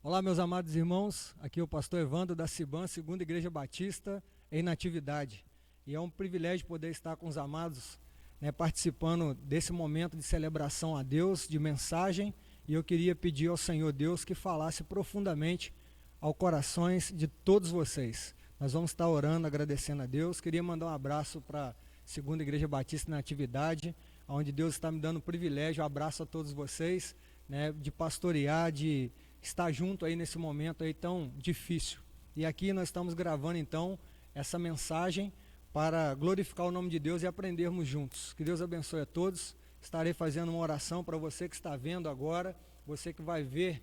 Olá, meus amados irmãos, aqui é o pastor Evandro da Ciban, Segunda Igreja Batista, em Natividade. E é um privilégio poder estar com os amados, participando desse momento de celebração a Deus, de mensagem, e eu queria pedir ao Senhor Deus que falasse profundamente aos corações de todos vocês. Nós vamos estar orando, agradecendo a Deus. Queria mandar um abraço para a Segunda Igreja Batista em Natividade, onde Deus está me dando o privilégio, um abraço a todos vocês, de pastorear, de estar junto aí nesse momento aí tão difícil. E aqui nós estamos gravando então essa mensagem para glorificar o nome de Deus e aprendermos juntos. Que Deus abençoe a todos. Estarei fazendo uma oração para você que está vendo agora, você que vai ver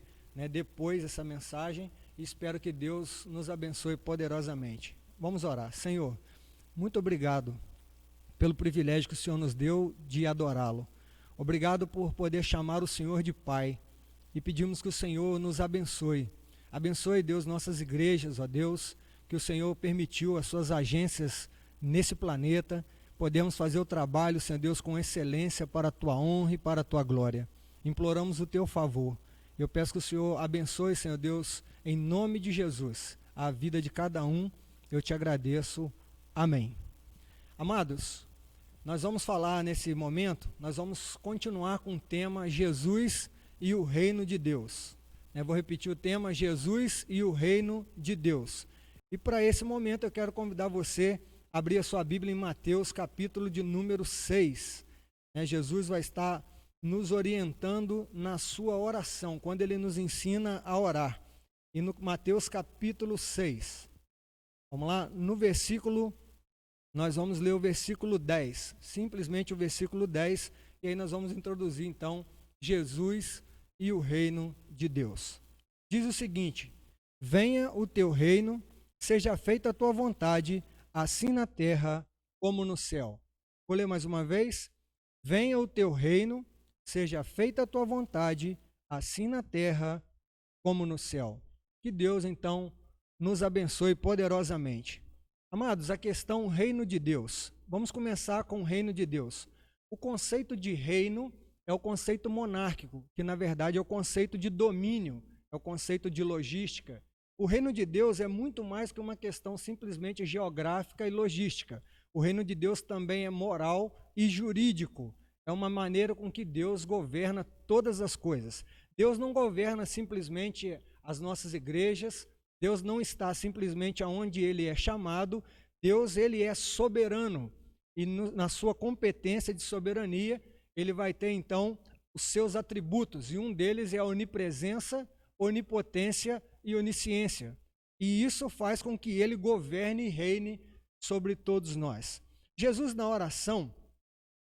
depois essa mensagem, e espero que Deus nos abençoe poderosamente. Vamos orar. Senhor, muito obrigado pelo privilégio que o Senhor nos deu de adorá-lo. Obrigado por poder chamar o Senhor de Pai. E pedimos que o Senhor nos abençoe. Abençoe, Deus, nossas igrejas, ó Deus, que o Senhor permitiu as suas agências nesse planeta. Podemos fazer o trabalho, Senhor Deus, com excelência para a tua honra e para a tua glória. Imploramos o teu favor. Eu peço que o Senhor abençoe, Senhor Deus, em nome de Jesus, a vida de cada um. Eu te agradeço. Amém. Amados, nós vamos falar nesse momento, nós vamos continuar com o tema Jesus e o reino de Deus. Vou repetir o tema, Jesus e o reino de Deus. E para esse momento eu quero convidar você a abrir a sua Bíblia em Mateus, capítulo de número 6. Jesus vai estar nos orientando na sua oração, quando ele nos ensina a orar. E no Mateus capítulo 6, vamos lá, nós vamos ler o versículo 10, simplesmente o versículo 10, e aí nós vamos introduzir então Jesus e o reino de Deus. Diz o seguinte: venha o teu reino, seja feita a tua vontade, assim na terra como no céu. Vou ler mais uma vez. Venha o teu reino, seja feita a tua vontade, assim na terra como no céu. Que Deus então nos abençoe poderosamente. Amados, a questão reino de Deus. Vamos começar com o reino de Deus. O conceito de reino é o conceito monárquico, que na verdade é o conceito de domínio, é o conceito de logística. O reino de Deus é muito mais que uma questão simplesmente geográfica e logística. O reino de Deus também é moral e jurídico. É uma maneira com que Deus governa todas as coisas. Deus não governa simplesmente as nossas igrejas, Deus não está simplesmente aonde Ele é chamado, Deus ele é soberano e na sua competência de soberania, ele vai ter então os seus atributos, e um deles é a onipresença, onipotência e onisciência. E isso faz com que ele governe e reine sobre todos nós. Jesus, na oração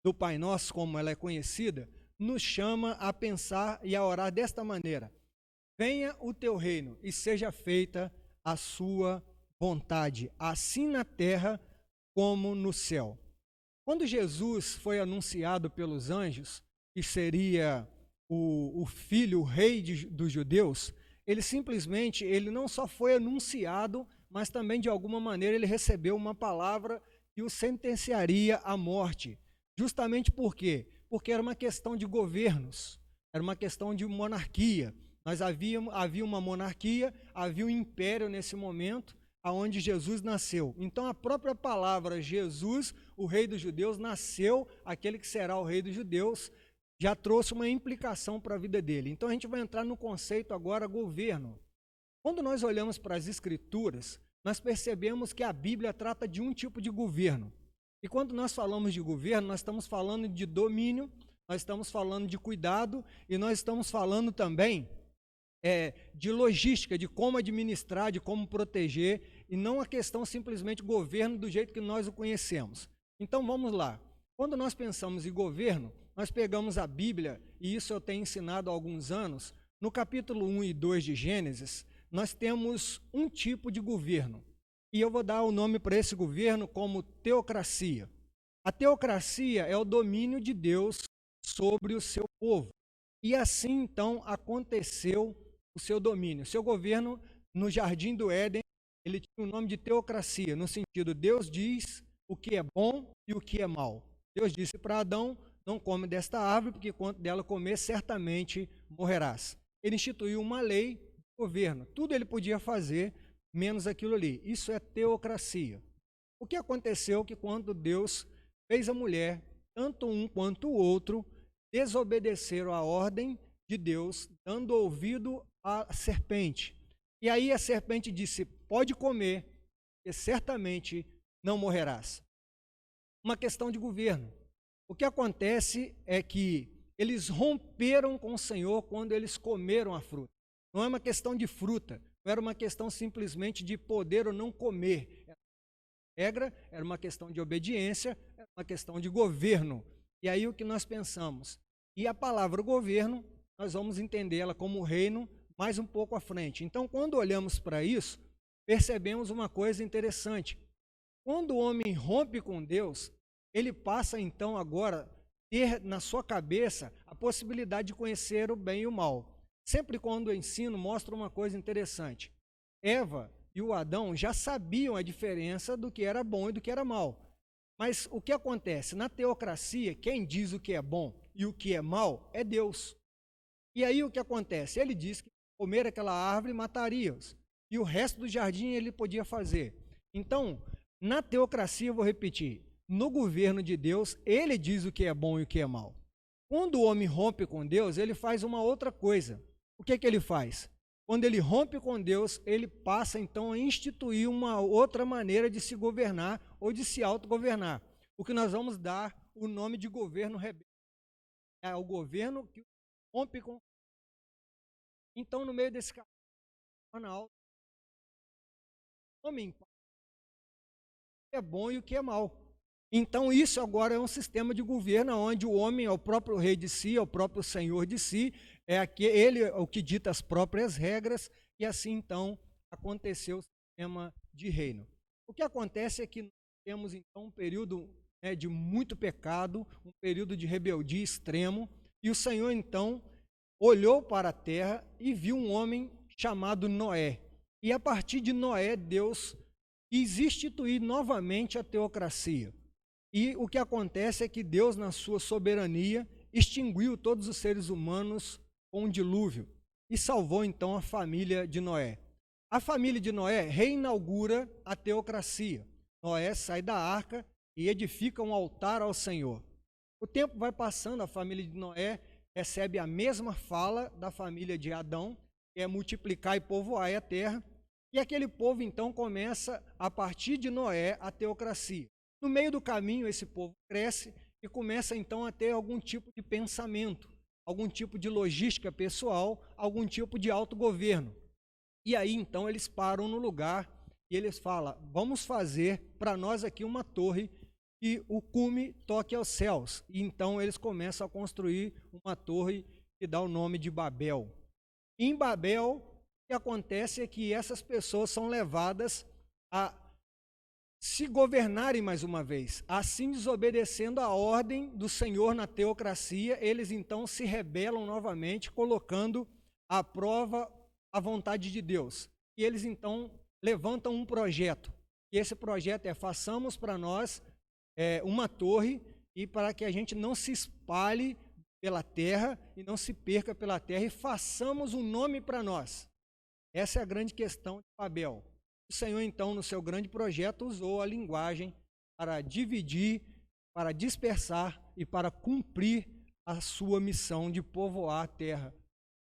do Pai Nosso, como ela é conhecida, nos chama a pensar e a orar desta maneira: venha o teu reino e seja feita a sua vontade, assim na terra como no céu. Quando Jesus foi anunciado pelos anjos que seria o filho, o rei dos judeus, ele não só foi anunciado, mas também de alguma maneira ele recebeu uma palavra que o sentenciaria à morte. Justamente por quê? Porque era uma questão de governos, era uma questão de monarquia. Havia uma monarquia, havia um império nesse momento, aonde Jesus nasceu. Então a própria palavra Jesus, o rei dos judeus, nasceu, aquele que será o rei dos judeus, já trouxe uma implicação para a vida dele. Então a gente vai entrar no conceito agora governo. Quando nós olhamos para as escrituras, nós percebemos que a Bíblia trata de um tipo de governo. E quando nós falamos de governo, nós estamos falando de domínio, nós estamos falando de cuidado e nós estamos falando também de logística, de como administrar, de como proteger, e não a questão simplesmente governo do jeito que nós o conhecemos. Então vamos lá. Quando nós pensamos em governo, nós pegamos a Bíblia, e isso eu tenho ensinado há alguns anos, no capítulo 1 e 2 de Gênesis, nós temos um tipo de governo. E eu vou dar o nome para esse governo como teocracia. A teocracia é o domínio de Deus sobre o seu povo. E assim, então, aconteceu o seu domínio. O seu governo no Jardim do Éden, ele tinha o nome de teocracia, no sentido, Deus diz o que é bom e o que é mal. Deus disse para Adão: não come desta árvore, porque quando dela comer, certamente morrerás. Ele instituiu uma lei de governo. Tudo ele podia fazer, menos aquilo ali. Isso é teocracia. O que aconteceu que quando Deus fez a mulher, tanto um quanto o outro desobedeceram a ordem de Deus, dando ouvido à serpente. E aí a serpente disse: pode comer, e certamente não morrerás. Uma questão de governo. O que acontece é que eles romperam com o Senhor quando eles comeram a fruta. Não é uma questão de fruta, não era uma questão simplesmente de poder ou não comer. Regra, era uma questão de obediência, era uma questão de governo. E aí o que nós pensamos? E a palavra governo, nós vamos entendê-la como reino mais um pouco à frente. Então, quando olhamos para isso, percebemos uma coisa interessante. Quando o homem rompe com Deus, ele passa então agora a ter na sua cabeça a possibilidade de conhecer o bem e o mal. Sempre quando o ensino mostra uma coisa interessante. Eva e o Adão já sabiam a diferença do que era bom e do que era mal. Mas o que acontece? Na teocracia, quem diz o que é bom e o que é mal é Deus. E aí o que acontece? Ele diz que comer aquela árvore mataria-os. E o resto do jardim ele podia fazer. Então, na teocracia, eu vou repetir, no governo de Deus, ele diz o que é bom e o que é mal. Quando o homem rompe com Deus, ele faz uma outra coisa. O que ele faz? Quando ele rompe com Deus, ele passa então a instituir uma outra maneira de se governar ou de se autogovernar. O que nós vamos dar o nome de governo rebelde. É o governo que rompe com. Então, no meio desse canal, homem é bom e o que é mal. Então, isso agora é um sistema de governo onde o homem é o próprio rei de si, é o próprio senhor de si, ele é o que dita as próprias regras, e assim então aconteceu o sistema de reino. O que acontece é que nós temos então um período de muito pecado, um período de rebeldia extremo, e o Senhor então olhou para a terra e viu um homem chamado Noé. E a partir de Noé, Deus quis instituir novamente a teocracia. E o que acontece é que Deus, na sua soberania, extinguiu todos os seres humanos com um dilúvio e salvou então a família de Noé. A família de Noé reinaugura a teocracia. Noé sai da arca e edifica um altar ao Senhor. O tempo vai passando, a família de Noé recebe a mesma fala da família de Adão, que é multiplicar e povoar a terra, e aquele povo então começa, a partir de Noé, a teocracia. No meio do caminho, esse povo cresce e começa então a ter algum tipo de pensamento, algum tipo de logística pessoal, algum tipo de autogoverno. E aí então eles param no lugar e eles falam: vamos fazer para nós aqui uma torre e o cume toque aos céus. E então eles começam a construir uma torre que dá o nome de Babel. Em Babel, o que acontece é que essas pessoas são levadas a se governarem mais uma vez, assim desobedecendo a ordem do Senhor na teocracia, eles então se rebelam novamente, colocando à prova a vontade de Deus. E eles então levantam um projeto, e esse projeto é: façamos para nós uma torre, e para que a gente não se espalhe pela terra e não se perca pela terra, e façamos um nome para nós. Essa é a grande questão de Babel. O Senhor, então, no seu grande projeto, usou a linguagem para dividir, para dispersar e para cumprir a sua missão de povoar a terra.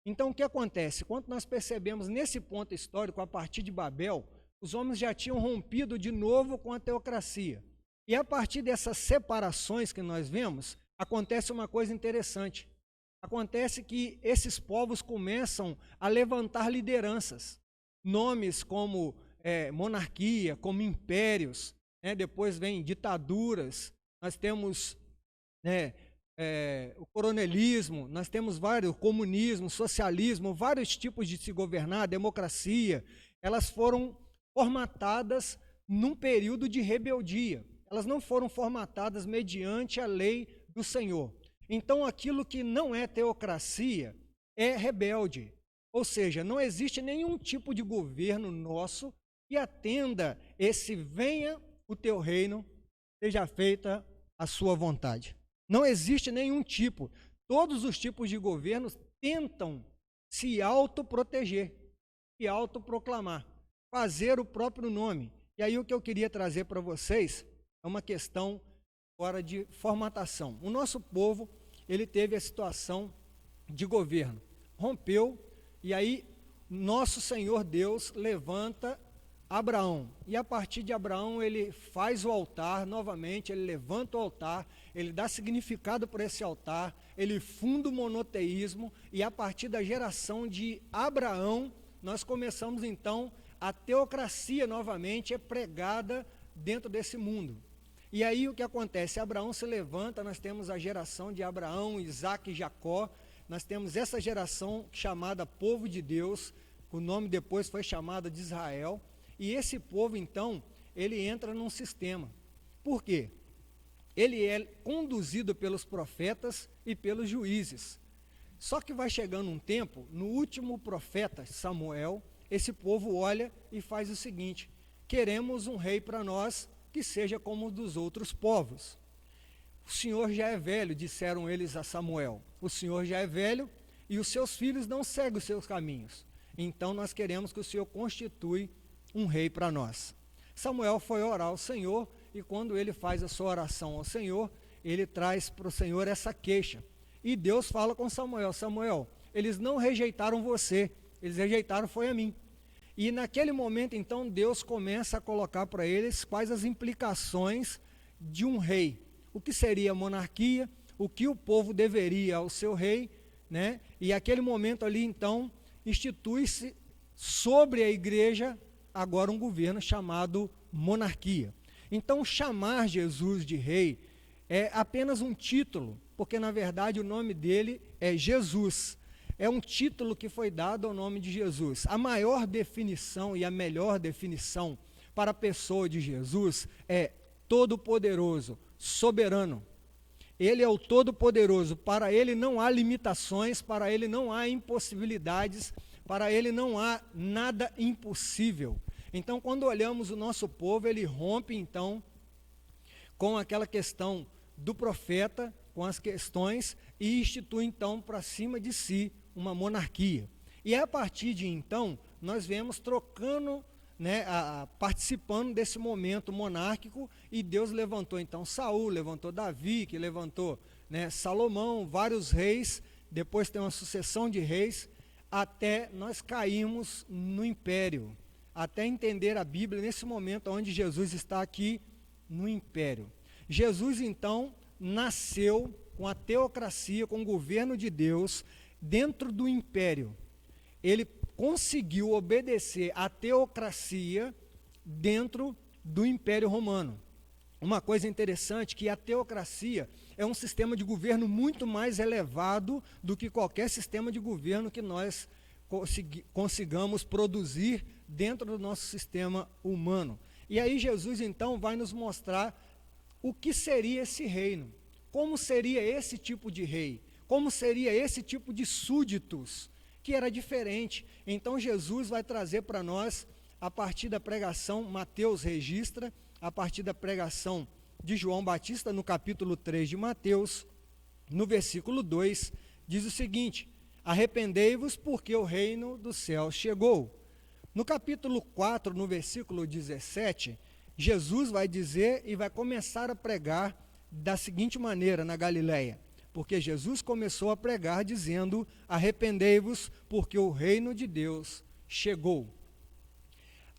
Então, o que acontece? Quando nós percebemos nesse ponto histórico, a partir de Babel, os homens já tinham rompido de novo com a teocracia. E a partir dessas separações que nós vemos, acontece uma coisa interessante. Acontece que esses povos começam a levantar lideranças. Nomes como monarquia, como impérios, depois vem ditaduras, nós temos o coronelismo, nós temos o comunismo, o socialismo, vários tipos de se governar, democracia. Elas foram formatadas num período de rebeldia, elas não foram formatadas mediante a lei do Senhor. Então aquilo que não é teocracia é rebelde, ou seja, não existe nenhum tipo de governo nosso que atenda esse: venha o teu reino, seja feita a sua vontade. Não existe nenhum tipo. Todos os tipos de governos tentam se autoproteger. e autoproclamar, fazer o próprio nome. E aí o que eu queria trazer para vocês é uma questão agora de formatação. O nosso povo, ele teve a situação de governo, rompeu, e aí nosso Senhor Deus levanta Abraão, e a partir de Abraão ele faz o altar novamente, ele levanta o altar, ele dá significado para esse altar, ele funda o monoteísmo, e a partir da geração de Abraão, nós começamos então, a teocracia novamente é pregada dentro desse mundo. E aí o que acontece? Abraão se levanta, nós temos a geração de Abraão, Isaque e Jacó, nós temos essa geração chamada povo de Deus, o nome depois foi chamado de Israel, e esse povo então, ele entra num sistema. Por quê? Ele é conduzido pelos profetas e pelos juízes. Só que vai chegando um tempo, no último profeta, Samuel, esse povo olha e faz o seguinte: queremos um rei para nós que seja como o dos outros povos. O Senhor já é velho, disseram eles a Samuel. O Senhor já é velho e os seus filhos não seguem os seus caminhos. Então nós queremos que o Senhor constitui um rei para nós. Samuel foi orar ao Senhor e quando ele faz a sua oração ao Senhor, ele traz para o Senhor essa queixa. E Deus fala com Samuel: Samuel, eles não rejeitaram você, eles rejeitaram foi a mim. E naquele momento então Deus começa a colocar para eles quais as implicações de um rei. O que seria a monarquia, o que o povo deveria ao seu rei, né? E aquele momento ali então institui-se sobre a igreja agora um governo chamado monarquia. Então chamar Jesus de rei é apenas um título, porque na verdade o nome dele é Jesus. É um título que foi dado ao nome de Jesus. A maior definição e a melhor definição para a pessoa de Jesus é todo-poderoso, soberano. Ele é o todo-poderoso, para ele não há limitações, para ele não há impossibilidades, para ele não há nada impossível. Então, quando olhamos o nosso povo, ele rompe então com aquela questão do profeta, com as questões, e institui então para cima de si uma monarquia. E a partir de então, nós vemos trocando, né, participando desse momento monárquico, e Deus levantou então Saul, levantou Davi, que levantou, né, Salomão, vários reis, depois tem uma sucessão de reis, até nós caímos no império, até entender a Bíblia nesse momento onde Jesus está aqui no império. Jesus então nasceu com a teocracia, com o governo de Deus dentro do império. Ele conseguiu obedecer à teocracia dentro do Império Romano. Uma coisa interessante que a teocracia é um sistema de governo muito mais elevado do que qualquer sistema de governo que nós consigamos produzir dentro do nosso sistema humano. E aí Jesus então vai nos mostrar o que seria esse reino, como seria esse tipo de rei, como seria esse tipo de súditos, que era diferente. Então Jesus vai trazer para nós, a partir da pregação, Mateus registra, a partir da pregação de João Batista, no capítulo 3 de Mateus, no versículo 2, diz o seguinte: arrependei-vos porque o reino dos céus chegou. No capítulo 4, no versículo 17, Jesus vai dizer e vai começar a pregar da seguinte maneira na Galileia, porque Jesus começou a pregar dizendo: arrependei-vos porque o reino de Deus chegou.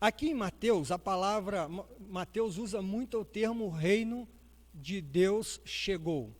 Aqui em Mateus, a palavra, Mateus usa muito o termo reino de Deus chegou.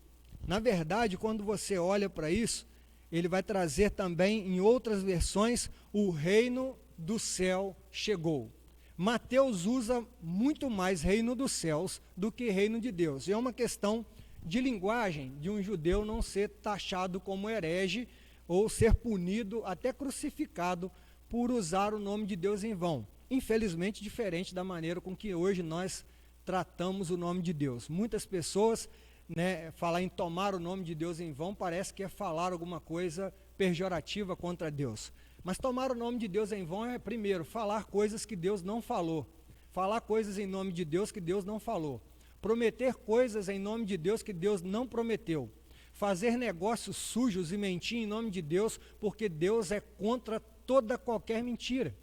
Na verdade, quando você olha para isso, ele vai trazer também em outras versões, o reino do céu chegou. Mateus usa muito mais reino dos céus do que reino de Deus. E é uma questão de linguagem, de um judeu não ser taxado como herege ou ser punido, até crucificado, por usar o nome de Deus em vão. Infelizmente, diferente da maneira com que hoje nós tratamos o nome de Deus. Muitas pessoas, né, falar em tomar o nome de Deus em vão, parece que é falar alguma coisa pejorativa contra Deus. Mas tomar o nome de Deus em vão é, primeiro, falar coisas que Deus não falou. Falar coisas em nome de Deus que Deus não falou. Prometer coisas em nome de Deus que Deus não prometeu. Fazer negócios sujos e mentir em nome de Deus, porque Deus é contra toda qualquer mentira.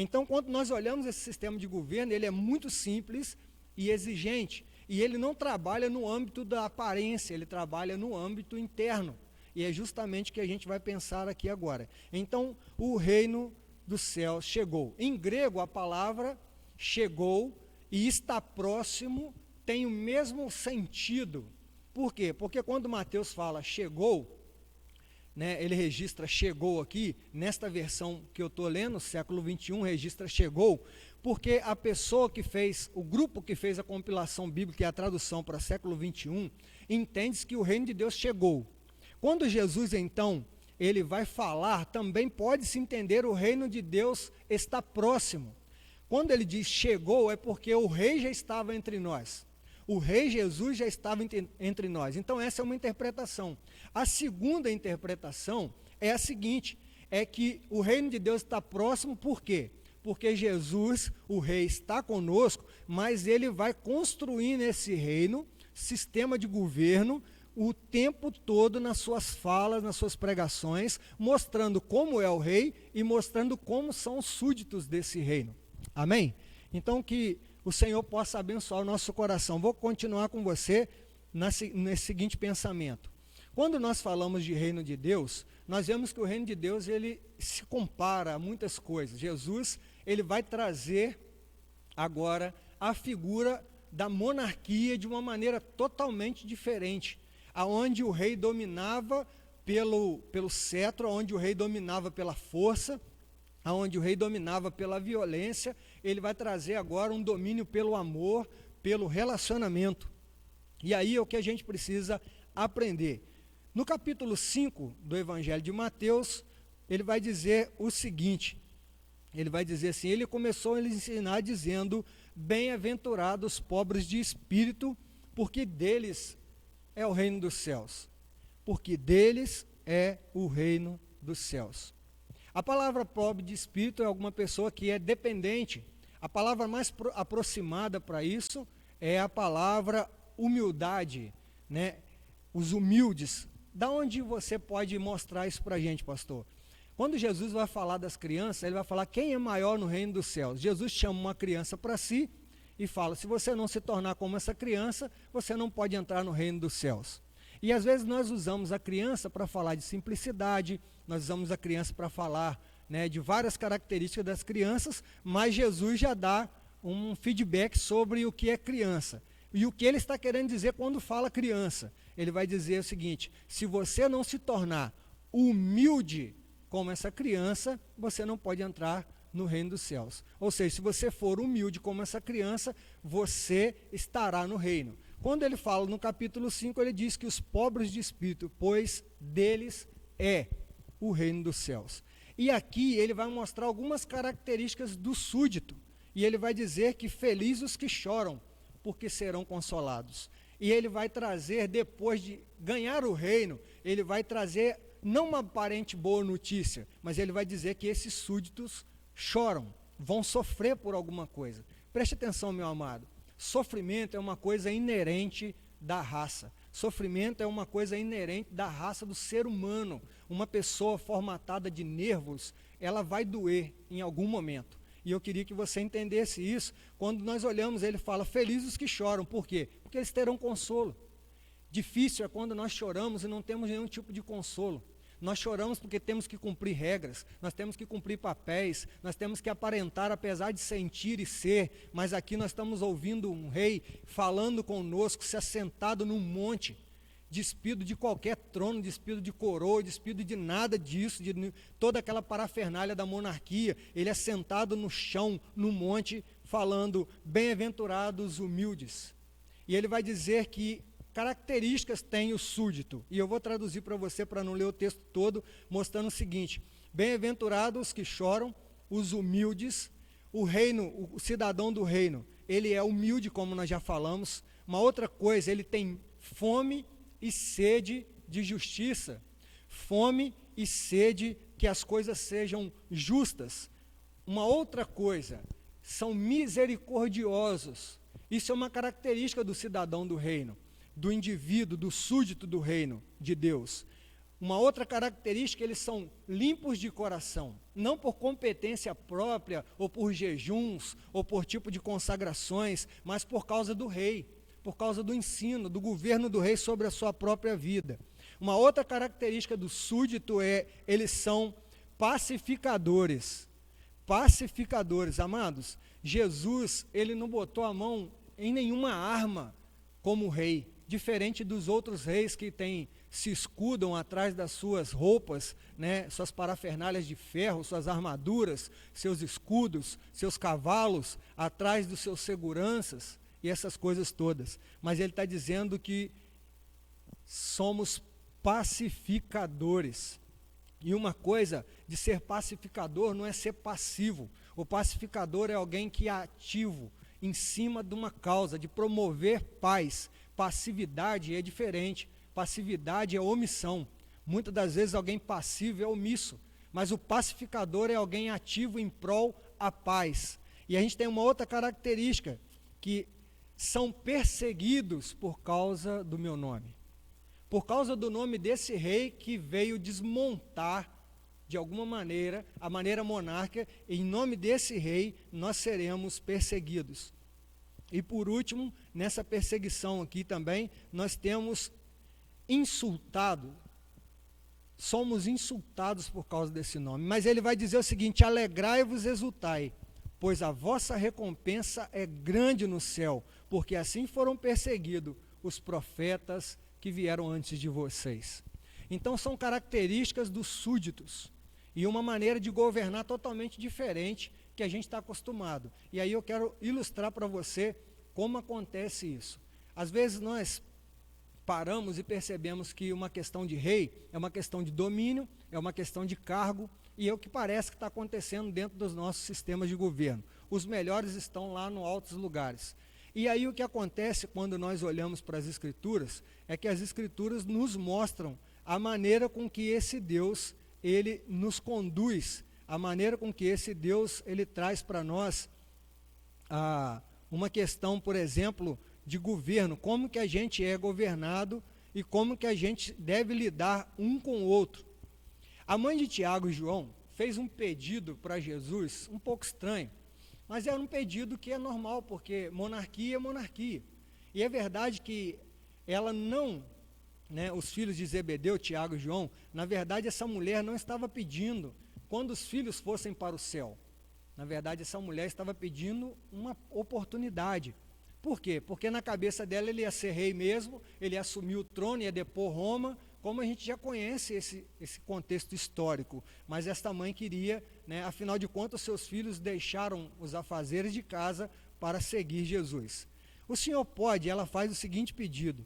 Então, quando nós olhamos esse sistema de governo, ele é muito simples e exigente. E ele não trabalha no âmbito da aparência, ele trabalha no âmbito interno. E é justamente o que a gente vai pensar aqui agora. Então, o reino dos céus chegou. Em grego, a palavra chegou e está próximo tem o mesmo sentido. Por quê? Porque quando Mateus fala chegou, né, ele registra chegou aqui, nesta versão que eu estou lendo, século 21, registra chegou, porque a pessoa que fez, o grupo que fez a compilação bíblica e a tradução para século 21, entende que o reino de Deus chegou. Quando Jesus, então, ele vai falar, também pode-se entender o reino de Deus está próximo. Quando ele diz chegou, é porque o rei já estava entre nós. O rei Jesus já estava entre nós. Então, essa é uma interpretação. A segunda interpretação é a seguinte, é que o reino de Deus está próximo, por quê? Porque Jesus, o rei, está conosco, mas ele vai construir nesse reino, sistema de governo, o tempo todo nas suas falas, nas suas pregações, mostrando como é o rei e mostrando como são os súditos desse reino. Amém? Então, que o Senhor possa abençoar o nosso coração. Vou continuar com você nesse seguinte pensamento. Quando nós falamos de reino de Deus, nós vemos que o reino de Deus, ele se compara a muitas coisas. Jesus, ele vai trazer agora a figura da monarquia de uma maneira totalmente diferente, aonde o rei dominava pelo cetro, onde o rei dominava pela força, onde o rei dominava pela violência, ele vai trazer agora um domínio pelo amor, pelo relacionamento. E aí é o que a gente precisa aprender. No capítulo 5 do Evangelho de Mateus, ele vai dizer o seguinte, ele vai dizer assim, ele começou a ensinar dizendo, bem-aventurados os pobres de espírito, porque deles é o reino dos céus. Porque deles é o reino dos céus. A palavra pobre de espírito é alguma pessoa que é dependente. A palavra mais aproximada para isso é a palavra humildade, né? Os humildes. Da onde você pode mostrar isso para a gente, pastor? Quando Jesus vai falar das crianças, ele vai falar quem é maior no reino dos céus. Jesus chama uma criança para si e fala, se você não se tornar como essa criança, você não pode entrar no reino dos céus. E às vezes nós usamos a criança para falar de simplicidade, nós usamos a criança para falar, né, de várias características das crianças, mas Jesus já dá um feedback sobre o que é criança. E o que ele está querendo dizer quando fala criança? Ele vai dizer o seguinte, se você não se tornar humilde como essa criança, você não pode entrar no reino dos céus. Ou seja, se você for humilde como essa criança, você estará no reino. Quando ele fala no capítulo 5, ele diz que os pobres de espírito, pois deles é o reino dos céus. E aqui ele vai mostrar algumas características do súdito. E ele vai dizer que felizes os que choram, porque serão consolados. E ele vai trazer, depois de ganhar o reino, ele vai trazer não uma aparente boa notícia, mas ele vai dizer que esses súditos choram, vão sofrer por alguma coisa. Preste atenção, meu amado. Sofrimento é uma coisa inerente da raça. Sofrimento é uma coisa inerente da raça do ser humano. Uma pessoa formatada de nervos, ela vai doer em algum momento. E eu queria que você entendesse isso. Quando nós olhamos, ele fala, felizes os que choram. Por quê? Porque eles terão consolo. Difícil é quando nós choramos e não temos nenhum tipo de consolo. Nós choramos porque temos que cumprir regras, nós temos que cumprir papéis, nós temos que aparentar apesar de sentir e ser, mas aqui nós estamos ouvindo um rei falando conosco, se assentado num monte, despido de qualquer trono, despido de coroa, despido de nada disso, de toda aquela parafernália da monarquia, ele é sentado no chão, no monte, falando, bem-aventurados humildes. E ele vai dizer que características tem o súdito, e eu vou traduzir para você para não ler o texto todo, mostrando o seguinte, bem-aventurados os que choram, os humildes, o reino, o cidadão do reino, ele é humilde, como nós já falamos. Uma outra coisa, ele tem fome e sede de justiça, fome e sede que as coisas sejam justas. Uma outra coisa, são misericordiosos, isso é uma característica do cidadão do reino, do indivíduo, do súdito do reino de Deus. Uma outra característica, eles são limpos de coração, não por competência própria, ou por jejuns, ou por tipo de consagrações, mas por causa do rei, por causa do ensino, do governo do rei sobre a sua própria vida. Uma outra característica do súdito é, eles são pacificadores. Pacificadores, amados, Jesus, ele não botou a mão em nenhuma arma como rei, diferente dos outros reis que se escudam atrás das suas roupas, né, suas parafernálias de ferro, suas armaduras, seus escudos, seus cavalos, atrás dos seus seguranças e essas coisas todas. Mas ele está dizendo que somos pacificadores. E uma coisa de ser pacificador não é ser passivo. O pacificador é alguém que é ativo em cima de uma causa, de promover paz. Passividade é diferente. Passividade é omissão. Muitas das vezes alguém passivo é omisso, mas o pacificador é alguém ativo em prol à paz. E a gente tem uma outra característica, que são perseguidos por causa do meu nome. Por causa do nome desse rei que veio desmontar, de alguma maneira, a maneira monárquica, em nome desse rei, nós seremos perseguidos. E por último, nessa perseguição aqui também, nós temos insultado, somos insultados por causa desse nome. Mas ele vai dizer o seguinte: alegrai-vos, exultai, pois a vossa recompensa é grande no céu, porque assim foram perseguidos os profetas que vieram antes de vocês. Então são características dos súditos, e uma maneira de governar totalmente diferente que a gente está acostumado. E aí eu quero ilustrar para você como acontece isso. Às vezes nós paramos e percebemos que uma questão de rei é uma questão de domínio, é uma questão de cargo, e é o que parece que está acontecendo dentro dos nossos sistemas de governo. Os melhores estão lá nos altos lugares. E aí o que acontece quando nós olhamos para as Escrituras, é que as Escrituras nos mostram a maneira com que esse Deus, ele nos conduz, a maneira com que esse Deus, ele traz para nós uma questão, por exemplo, de governo, como que a gente é governado e como que a gente deve lidar um com o outro. A mãe de Tiago e João fez um pedido para Jesus, um pouco estranho, mas era um pedido que é normal, porque monarquia é monarquia. E é verdade que ela não, os filhos de Zebedeu, Tiago e João, na verdade essa mulher não estava pedindo quando os filhos fossem para o céu. Na verdade essa mulher estava pedindo uma oportunidade. Por quê? Porque na cabeça dela ele ia ser rei mesmo, ele ia assumir o trono, ia depor Roma, como a gente já conhece esse contexto histórico. Mas esta mãe queria, afinal de contas, seus filhos deixaram os afazeres de casa para seguir Jesus. O Senhor pode, ela faz o seguinte pedido: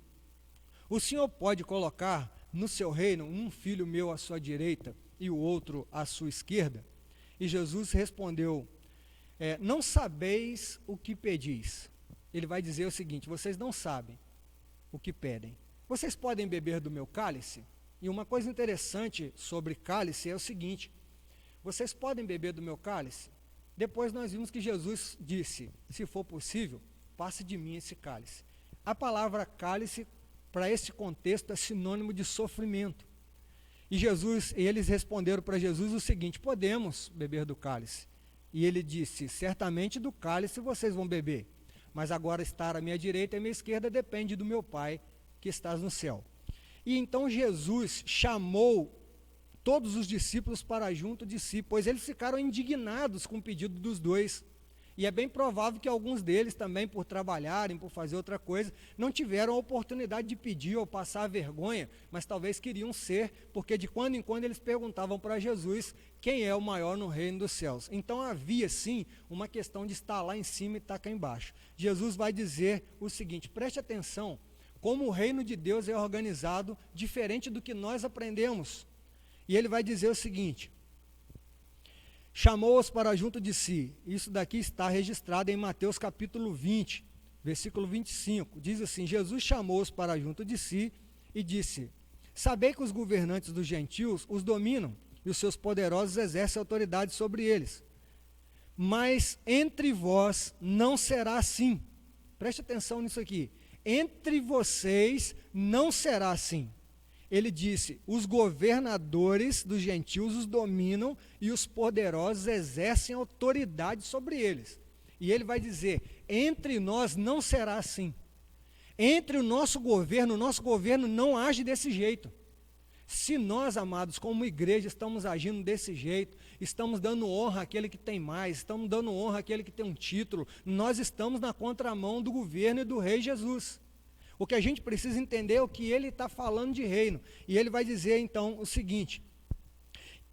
o Senhor pode colocar no seu reino um filho meu à sua direita e o outro à sua esquerda? E Jesus respondeu, não sabeis o que pedis. Ele vai dizer o seguinte: vocês não sabem o que pedem. Vocês podem beber do meu cálice? E uma coisa interessante sobre cálice é o seguinte: vocês podem beber do meu cálice? Depois nós vimos que Jesus disse, se for possível, passe de mim esse cálice. A palavra cálice, para esse contexto, é sinônimo de sofrimento. E eles responderam para Jesus o seguinte: podemos beber do cálice. E ele disse, certamente do cálice vocês vão beber, mas agora estar à minha direita e à minha esquerda depende do meu Pai que estás no céu. E então Jesus chamou todos os discípulos para junto de si, pois eles ficaram indignados com o pedido dos dois. E é bem provável que alguns deles também, por trabalharem, por fazer outra coisa, não tiveram a oportunidade de pedir ou passar vergonha, mas talvez queriam ser, porque de quando em quando eles perguntavam para Jesus quem é o maior no reino dos céus. Então havia sim uma questão de estar lá em cima e estar cá embaixo. Jesus vai dizer o seguinte: preste atenção, como o reino de Deus é organizado diferente do que nós aprendemos. E ele vai dizer o seguinte: chamou-os para junto de si. Isso daqui está registrado em Mateus capítulo 20, versículo 25. Diz assim: Jesus chamou-os para junto de si e disse: sabei que os governantes dos gentios os dominam, e os seus poderosos exercem autoridade sobre eles. Mas entre vós não será assim. Preste atenção nisso aqui. Entre vocês não será assim. ele disse: os governadores dos gentios os dominam e os poderosos exercem autoridade sobre eles. E ele vai dizer: entre nós não será assim. Entre o nosso governo não age desse jeito. Se nós, amados, como igreja, estamos agindo desse jeito, estamos dando honra àquele que tem mais, estamos dando honra àquele que tem um título, nós estamos na contramão do governo e do Rei Jesus. O que a gente precisa entender é o que ele está falando de reino. E ele vai dizer então o seguinte: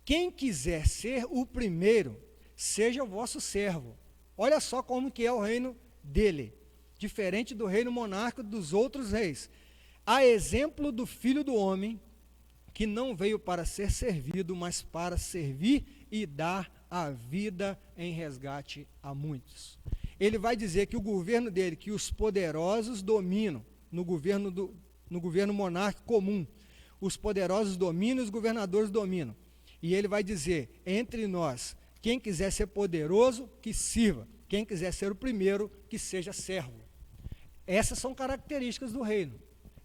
quem quiser ser o primeiro, seja o vosso servo. Olha só como que é o reino dele, diferente do reino monárquico dos outros reis. A exemplo do Filho do Homem, que não veio para ser servido, mas para servir e dar a vida em resgate a muitos. Ele vai dizer que o governo dele, que os poderosos dominam, no governo monárquico comum, os poderosos dominam, os governadores dominam. E ele vai dizer: entre nós, quem quiser ser poderoso, que sirva. Quem quiser ser o primeiro, que seja servo. Essas são características do reino.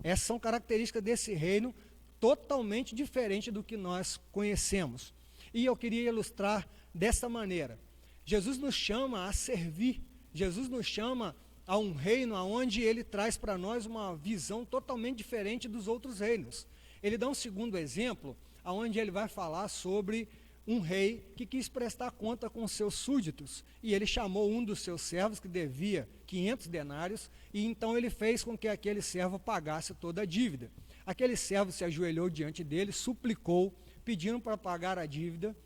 Essas são características desse reino totalmente diferente do que nós conhecemos. E eu queria ilustrar dessa maneira. Jesus nos chama a servir. Jesus nos chama a um reino onde ele traz para nós uma visão totalmente diferente dos outros reinos. Ele dá um segundo exemplo, onde ele vai falar sobre um rei que quis prestar conta com seus súditos, e ele chamou um dos seus servos que devia 500 denários, e então ele fez com que aquele servo pagasse toda a dívida. Aquele servo se ajoelhou diante dele, suplicou, pedindo para pagar a dívida,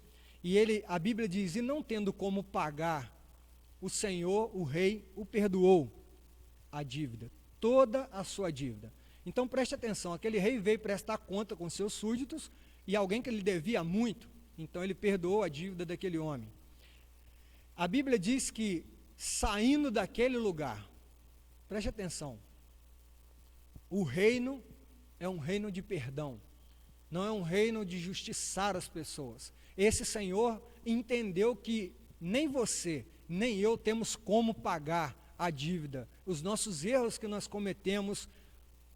e a Bíblia diz: e não tendo como pagar, o Senhor, o rei, o perdoou a dívida, toda a sua dívida. Então preste atenção, aquele rei veio prestar conta com seus súditos, e alguém que lhe devia muito, então ele perdoou a dívida daquele homem. A Bíblia diz que, saindo daquele lugar, preste atenção, o reino é um reino de perdão, não é um reino de justiçar as pessoas. Esse Senhor entendeu que nem você, nem eu temos como pagar a dívida, os nossos erros que nós cometemos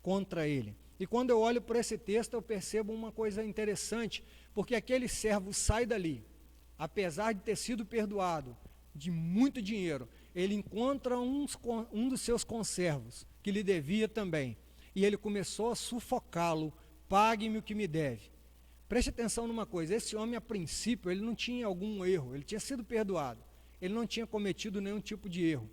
contra Ele. E quando eu olho para esse texto, eu percebo uma coisa interessante, porque aquele servo sai dali, apesar de ter sido perdoado de muito dinheiro, ele encontra um dos seus conservos, que lhe devia também, e ele começou a sufocá-lo: pague-me o que me deve. Preste atenção numa coisa, esse homem a princípio, ele não tinha algum erro, ele tinha sido perdoado, ele não tinha cometido nenhum tipo de erro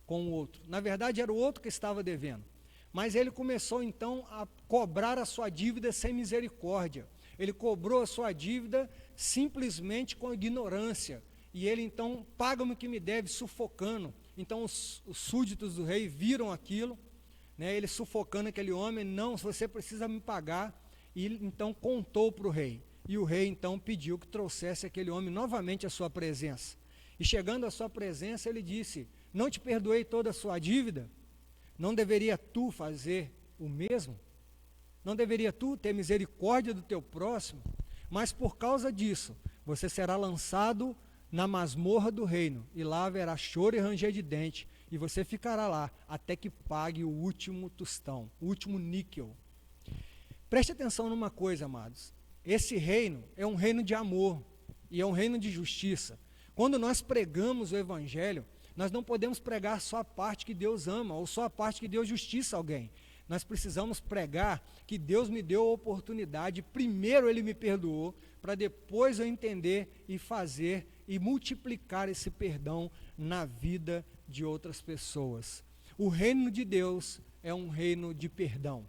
com o outro, na verdade era o outro que estava devendo, mas ele começou então a cobrar a sua dívida sem misericórdia, ele cobrou a sua dívida simplesmente com ignorância, e ele então: paga-me o que me deve, sufocando. Então os súditos do rei viram aquilo, né, ele sufocando aquele homem: não, você precisa me pagar. E então contou para o rei, e o rei então pediu que trouxesse aquele homem novamente à sua presença. E chegando à sua presença, ele disse: não te perdoei toda a sua dívida? Não deveria tu fazer o mesmo? Não deveria tu ter misericórdia do teu próximo? Mas por causa disso, você será lançado na masmorra do reino, e lá haverá choro e ranger de dente, e você ficará lá até que pague o último tostão, o último níquel. Preste atenção numa coisa, amados, esse reino é um reino de amor, e é um reino de justiça. Quando nós pregamos o Evangelho, nós não podemos pregar só a parte que Deus ama, ou só a parte que Deus justiça alguém. Nós precisamos pregar que Deus me deu a oportunidade, primeiro Ele me perdoou, para depois eu entender e fazer e multiplicar esse perdão na vida de outras pessoas. O reino de Deus é um reino de perdão.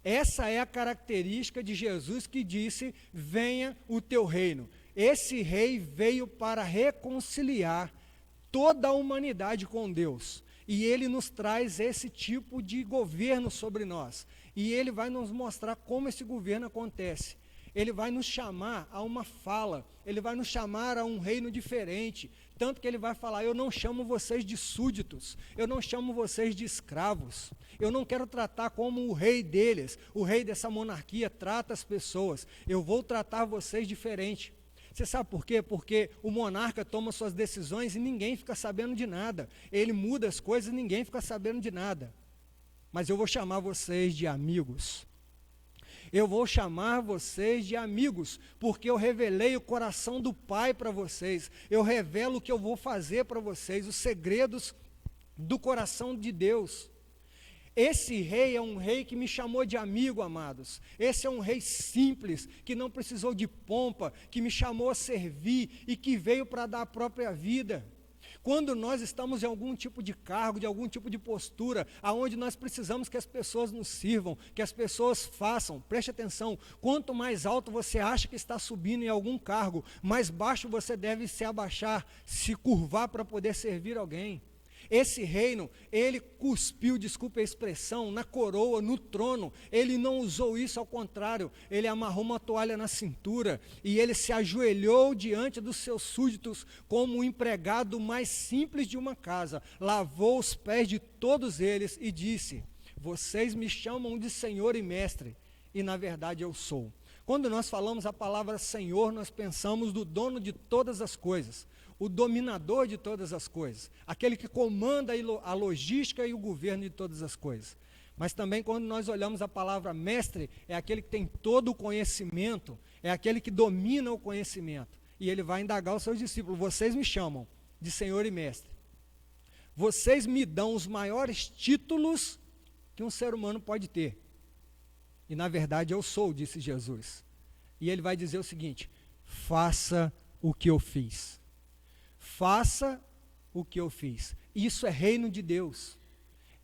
Essa é a característica de Jesus, que disse: venha o teu reino. Esse rei veio para reconciliar toda a humanidade com Deus. E ele nos traz esse tipo de governo sobre nós. E ele vai nos mostrar como esse governo acontece. Ele vai nos chamar a uma fala, ele vai nos chamar a um reino diferente. Tanto que ele vai falar: eu não chamo vocês de súditos, eu não chamo vocês de escravos. Eu não quero tratar como o rei deles, o rei dessa monarquia trata as pessoas. Eu vou tratar vocês diferente. Você sabe por quê? Porque o monarca toma suas decisões e ninguém fica sabendo de nada. Ele muda as coisas e ninguém fica sabendo de nada. Mas eu vou chamar vocês de amigos. Eu vou chamar vocês de amigos, porque eu revelei o coração do Pai para vocês. Eu revelo o que eu vou fazer para vocês, os segredos do coração de Deus. Esse rei é um rei que me chamou de amigo, amados. Esse é um rei simples, que não precisou de pompa, que me chamou a servir e que veio para dar a própria vida. Quando nós estamos em algum tipo de cargo, de algum tipo de postura, aonde nós precisamos que as pessoas nos sirvam, que as pessoas façam, preste atenção, quanto mais alto você acha que está subindo em algum cargo, mais baixo você deve se abaixar, se curvar para poder servir alguém. Esse reino, ele cuspiu, desculpe a expressão, na coroa, no trono. Ele não usou isso, ao contrário, ele amarrou uma toalha na cintura e ele se ajoelhou diante dos seus súditos como o empregado mais simples de uma casa. Lavou os pés de todos eles e disse: vocês me chamam de Senhor e Mestre, e na verdade eu sou. Quando nós falamos a palavra Senhor, nós pensamos do dono de todas as coisas, o dominador de todas as coisas, aquele que comanda a logística e o governo de todas as coisas. Mas também quando nós olhamos a palavra mestre, é aquele que tem todo o conhecimento, é aquele que domina o conhecimento. E ele vai indagar os seus discípulos: vocês me chamam de Senhor e Mestre. Vocês me dão os maiores títulos que um ser humano pode ter. E na verdade eu sou, disse Jesus. E ele vai dizer o seguinte: faça o que eu fiz. Faça o que eu fiz. Isso é reino de Deus.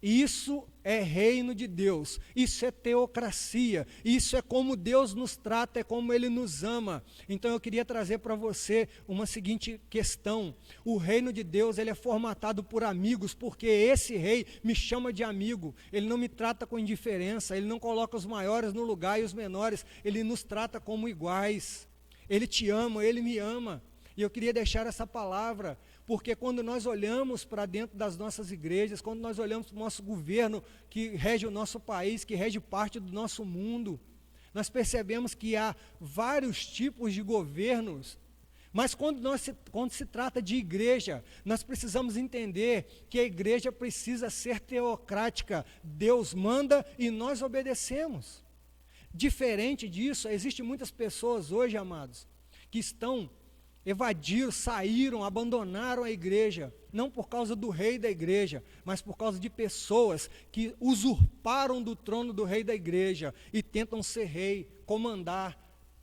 Isso é reino de Deus. Isso é teocracia. Isso é como Deus nos trata, é como Ele nos ama. Então eu queria trazer para você uma seguinte questão. O reino de Deus, ele é formatado por amigos, porque esse rei me chama de amigo. Ele não me trata com indiferença, ele não coloca os maiores no lugar e os menores. Ele nos trata como iguais. Ele te ama, ele me ama. E eu queria deixar essa palavra, porque quando nós olhamos para dentro das nossas igrejas, quando nós olhamos para o nosso governo, que rege o nosso país, que rege parte do nosso mundo, nós percebemos que há vários tipos de governos, mas quando se trata de igreja, nós precisamos entender que a igreja precisa ser teocrática. Deus manda e nós obedecemos. Diferente disso, existem muitas pessoas hoje, amados, que evadiram, saíram, abandonaram a igreja, não por causa do rei da igreja, mas por causa de pessoas que usurparam do trono do rei da igreja e tentam ser rei, comandar,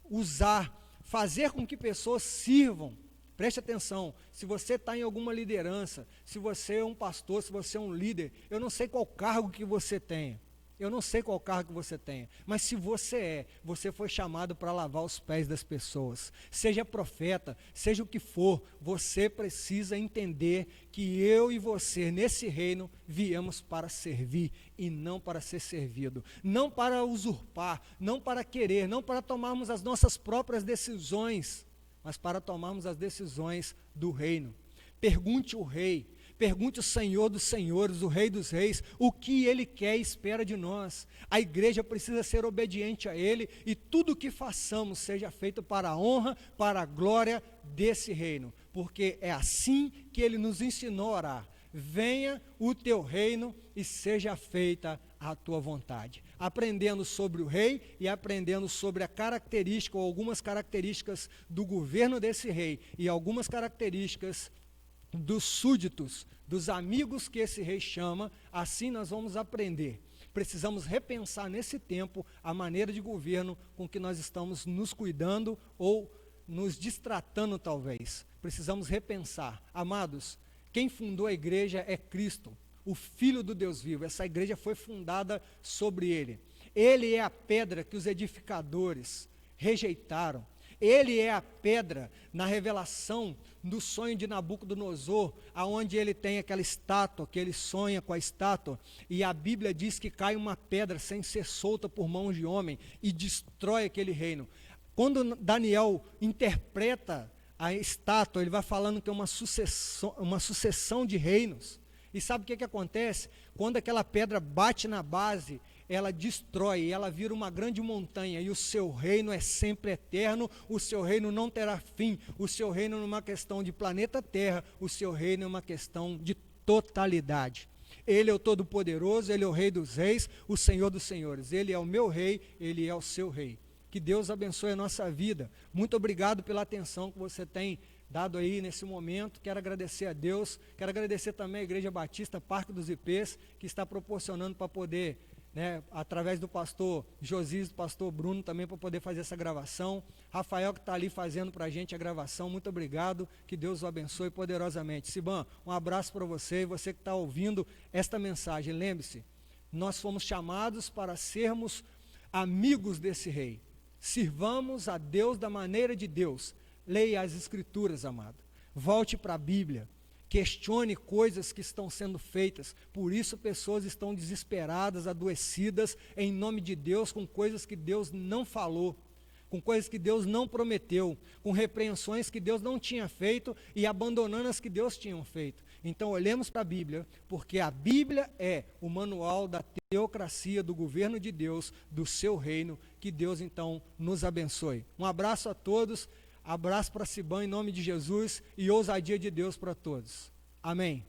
usar, fazer com que pessoas sirvam. Preste atenção, se você está em alguma liderança, se você é um pastor, se você é um líder, eu não sei qual cargo que você tenha. Eu não sei qual cargo que você tenha, mas se você foi chamado para lavar os pés das pessoas. Seja profeta, seja o que for, você precisa entender que eu e você, nesse reino, viemos para servir e não para ser servido. Não para usurpar, não para querer, não para tomarmos as nossas próprias decisões, mas para tomarmos as decisões do reino. Pergunte o rei. Pergunte o Senhor dos senhores, o Rei dos reis, o que Ele quer e espera de nós. A igreja precisa ser obediente a Ele e tudo o que façamos seja feito para a honra, para a glória desse reino. Porque é assim que Ele nos ensinou a orar. Venha o teu reino e seja feita a tua vontade. Aprendendo sobre o rei e aprendendo sobre a característica ou algumas características do governo desse rei e algumas características dos súditos, dos amigos que esse rei chama, assim nós vamos aprender. Precisamos repensar nesse tempo a maneira de governo com que nós estamos nos cuidando ou nos distratando talvez. Precisamos repensar. Amados, quem fundou a igreja é Cristo, o Filho do Deus vivo. Essa igreja foi fundada sobre Ele. Ele é a pedra que os edificadores rejeitaram. Ele é a pedra na revelação do sonho de Nabucodonosor, aonde ele tem aquela estátua, que ele sonha com a estátua, e a Bíblia diz que cai uma pedra sem ser solta por mãos de homem e destrói aquele reino. Quando Daniel interpreta a estátua, ele vai falando que é uma sucessão de reinos. E sabe o que acontece? Quando aquela pedra bate na base, ela destrói, ela vira uma grande montanha, e o seu reino é sempre eterno, o seu reino não terá fim, o seu reino não é uma questão de planeta Terra, o seu reino é uma questão de totalidade. Ele é o Todo-Poderoso, Ele é o Rei dos Reis, o Senhor dos Senhores. Ele é o meu Rei, Ele é o seu Rei. Que Deus abençoe a nossa vida. Muito obrigado pela atenção que você tem dado aí nesse momento. Quero agradecer a Deus, quero agradecer também a Igreja Batista Parque dos Ipês, que está proporcionando para poder, através do pastor Josias, do pastor Bruno também, para poder fazer essa gravação. Rafael que está ali fazendo para a gente a gravação, muito obrigado, que Deus o abençoe poderosamente. Siban, um abraço para você e você que está ouvindo esta mensagem. Lembre-se, nós fomos chamados para sermos amigos desse rei. Sirvamos a Deus da maneira de Deus. Leia as Escrituras, amado. Volte para a Bíblia. Questione coisas que estão sendo feitas. Por isso pessoas estão desesperadas, adoecidas, em nome de Deus, com coisas que Deus não falou, com coisas que Deus não prometeu, com repreensões que Deus não tinha feito e abandonando as que Deus tinha feito. Então olhemos para a Bíblia, porque a Bíblia é o manual da teocracia, do governo de Deus, do seu reino. Que Deus então nos abençoe. Um abraço a todos. Abraço para Siban em nome de Jesus e ousadia de Deus para todos. Amém.